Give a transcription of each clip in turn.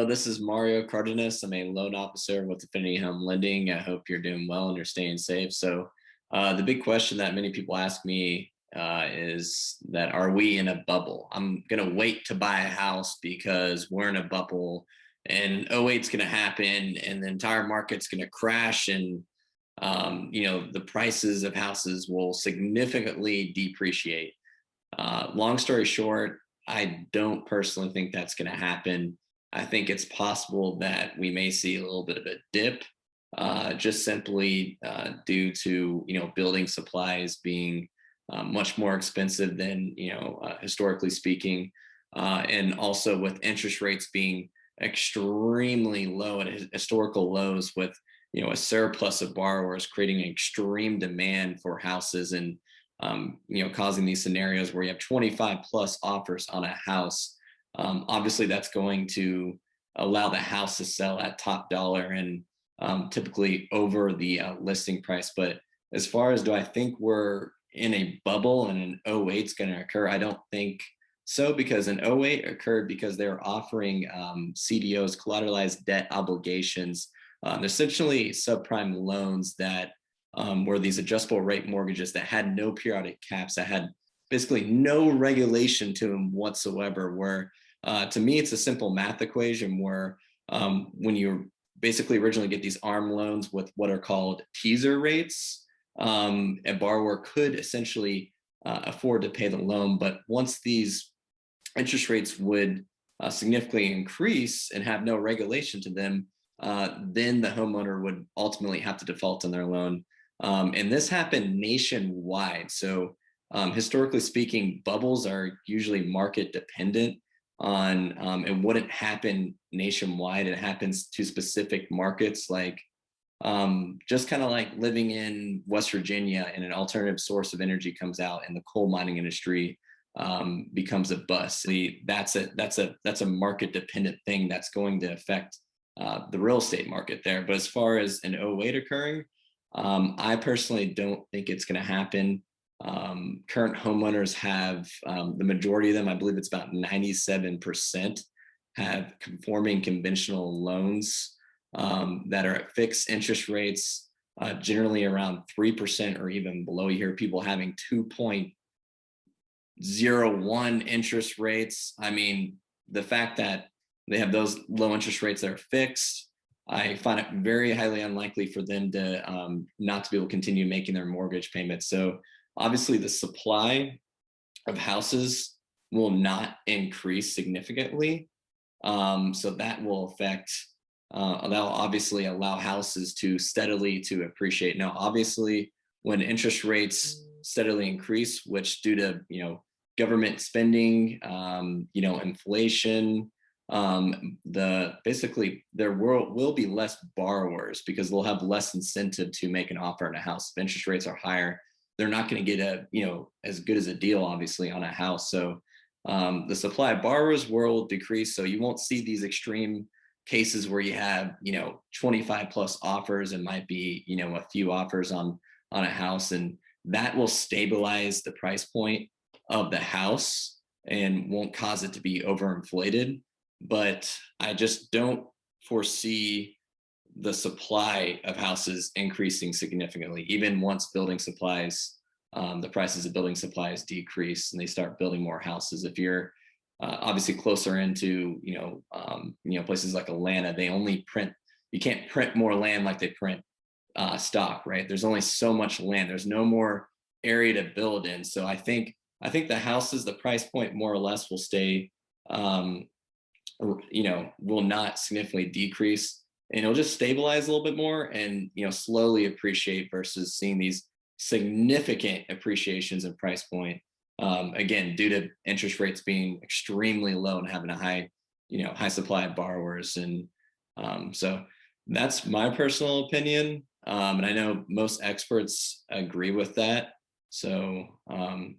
this is Mario Cardenas. I'm a loan officer with Affinity Home Lending. I hope you're doing well and you're staying safe. The big question that many people ask me is that are we in a bubble? I'm going to wait to buy a house because we're in a bubble and '08 is going to happen and the entire market's going to crash and the prices of houses will significantly depreciate. Long story short, I don't personally think that's going to happen. I think it's possible that we may see a little bit of a dip, just simply due to building supplies being much more expensive than historically speaking, and also with interest rates being extremely low at historical lows, with a surplus of borrowers creating an extreme demand for houses and causing these scenarios where you have 25 plus offers on a house. Obviously, that's going to allow the house to sell at top dollar and typically over the listing price. But as far as do I think we're in a bubble and an '08 is going to occur, I don't think so, because an '08 occurred because they were offering CDOs, collateralized debt obligations, essentially subprime loans that were these adjustable rate mortgages that had no periodic caps, that had basically no regulation to them whatsoever. Where to me, it's a simple math equation where when you basically originally get these ARM loans with what are called teaser rates, a borrower could essentially afford to pay the loan. But once these interest rates would significantly increase and have no regulation to them, then the homeowner would ultimately have to default on their loan. And this happened nationwide. So historically speaking, bubbles are usually market dependent on, it wouldn't happen nationwide. It happens to specific markets, like just kind of like living in West Virginia and an alternative source of energy comes out and the coal mining industry becomes a bust. That's a market dependent thing that's going to affect the real estate market there. But as far as an '08 occurring, I personally don't think it's going to happen. Current homeowners have, the majority of them, I believe it's about 97%, have conforming conventional loans that are at fixed interest rates, generally around 3% or even below. You hear people having 2.01 interest rates. I mean, the fact that they have those low interest rates that are fixed, I find it very highly unlikely for them to not to be able to continue making their mortgage payments. So obviously the supply of houses will not increase significantly. So that will affect, that'll obviously allow houses to steadily to appreciate. Now, obviously, when interest rates steadily increase, which due to, government spending, inflation, basically there will be less borrowers because they'll have less incentive to make an offer on a house. If interest rates are higher, they're not going to get as good as a deal, obviously, on a house. So the supply of borrowers will decrease. So you won't see these extreme cases where you have 25 plus offers and might be a few offers on a house, and that will stabilize the price point of the house and won't cause it to be overinflated. But I just don't foresee the supply of houses increasing significantly, even once building supplies, the prices of building supplies decrease and they start building more houses. If you're obviously closer into, places like Atlanta, they only print, you can't print more land like they print stock, right? There's only so much land. There's no more area to build in. So I think the houses, the price point more or less will stay, will not significantly decrease, and it'll just stabilize a little bit more and slowly appreciate versus seeing these significant appreciations in price point, again, due to interest rates being extremely low and having a high supply of borrowers. And so that's my personal opinion, and I know most experts agree with that. So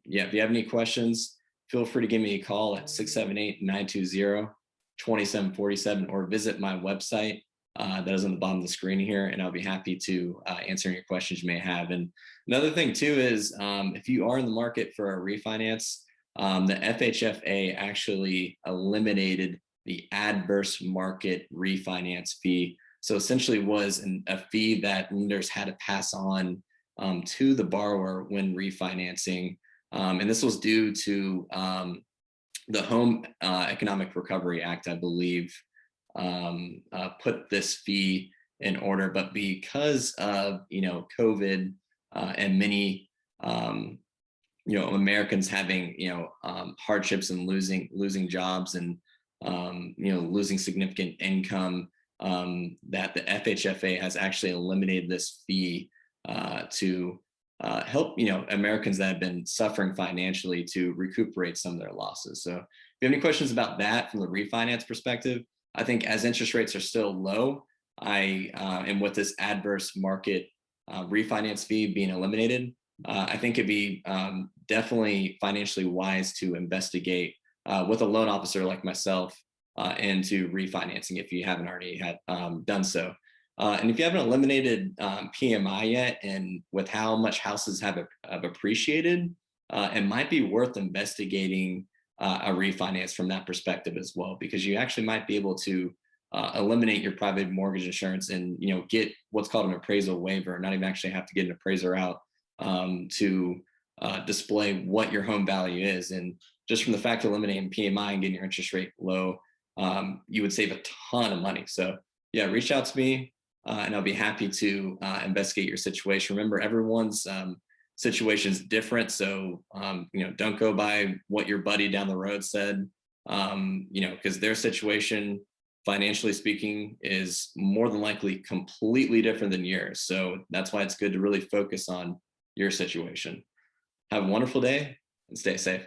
if you have any questions, feel free to give me a call at 678-920-2747 or visit my website that is on the bottom of the screen here, and I'll be happy to answer any questions you may have. And another thing too is if you are in the market for a refinance, the FHFA actually eliminated the adverse market refinance fee. So essentially was a fee that lenders had to pass on to the borrower when refinancing. And this was due to the Home Economic Recovery Act, I believe, put this fee in order. But because of COVID and many Americans having hardships and losing jobs and losing significant income, that the FHFA has actually eliminated this fee to help Americans that have been suffering financially to recuperate some of their losses. So if you have any questions about that from the refinance perspective, I think as interest rates are still low, and with this adverse market refinance fee being eliminated, I think it'd be definitely financially wise to investigate with a loan officer like myself into refinancing if you haven't already had done so. And if you haven't eliminated PMI yet, and with how much houses have appreciated, it might be worth investigating a refinance from that perspective as well, because you actually might be able to eliminate your private mortgage insurance and get what's called an appraisal waiver, not even actually have to get an appraiser out to display what your home value is. And just from the fact of eliminating PMI and getting your interest rate low, you would save a ton of money. So yeah, reach out to me and I'll be happy to investigate your situation. Remember, everyone's situation is different. So, don't go by what your buddy down the road said, because their situation, financially speaking, is more than likely completely different than yours. So that's why it's good to really focus on your situation. Have a wonderful day and stay safe.